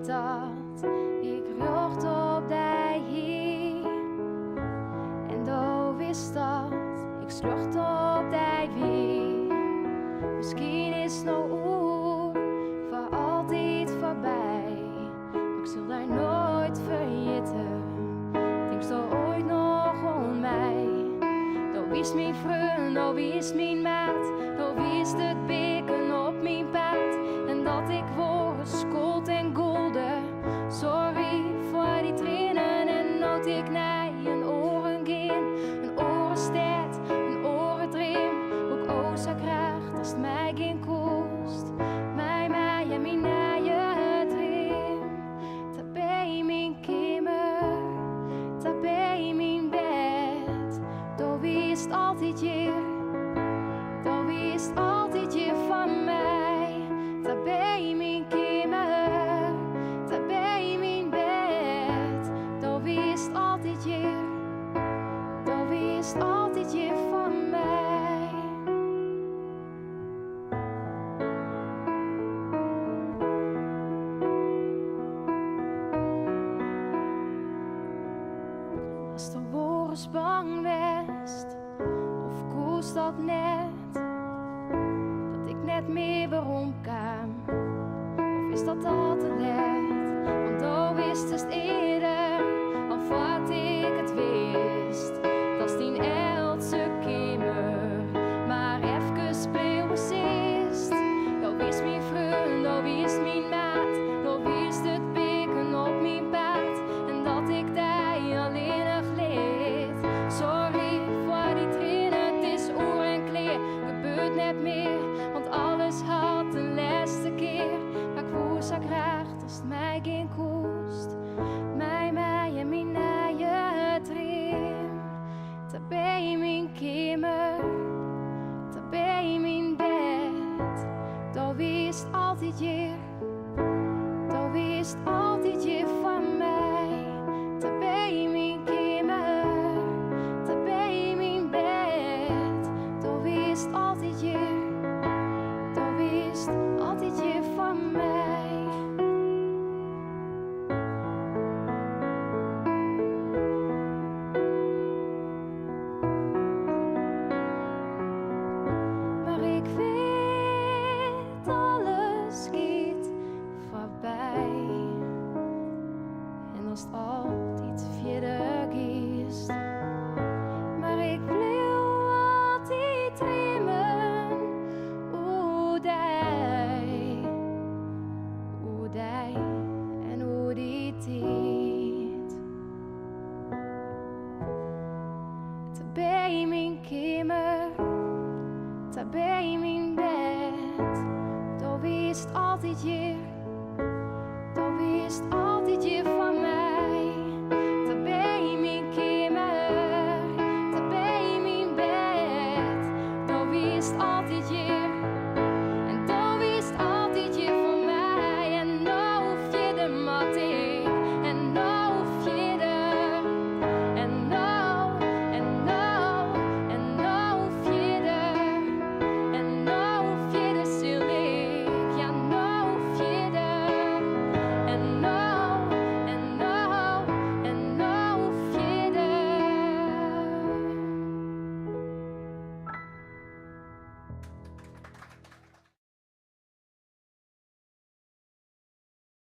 weet dat ik rocht op die hier. En dan wist dat ik slocht op die weer. Misschien is nou oer voor altijd voorbij, maar ik zal daar nooit vergeten. Denk zo ooit nog om mij. Dan wist mijn vriend, dan wist mijn maat, dan wist het beken op mijn paard. En dat ik word schuld en golden. Sorry voor die trainen en nood ik naar een oren gaan, een orenstad, een orendream. Ook o zo graag als het mij geen kost. Mij en mijn nieuwe dream. Daar bij mijn kamer, daar bij mijn bed. Daar wist altijd je, daar wist altijd je van mij. Daar bij mijn kamer, daar bij mijn bed. Daar wist altijd je, daar wist altijd je van mij. Als de woorden bang west, of koest dat net, dat ik net meer waarom kwam, of is dat al te laat? Want dan wist het eerder, al wat ik het wist, dat is die eldse kamer, maar even bleef sist. Dan wist mijn vriend, dan wist mijn maat, dan wist het beken op mijn paard, en dat ik daar alleen nog leed. Sorry voor die trainen, het is oer en kleer, gebeurt net meer, want alles had de laatste keer. Maar ik woe zo graag als het mij geen kost. Mij en mijn nieuwe dream. Daar bij mijn kamer, daar bij mijn bed. Daar wist altijd je, daar wist altijd je van mij. Daar bij mijn kamer, daar bij mijn bed. Daar wist altijd je, daar wist altijd je van mij. Maar ik weet, alles gaat voorbij. En als het altijd verder is, maar ik blijf altijd dromen. Hoe die en hoe die tijd. Daar bij mijn kamer, daar bij mijn bed. Daar wist altijd je, daar wist altijd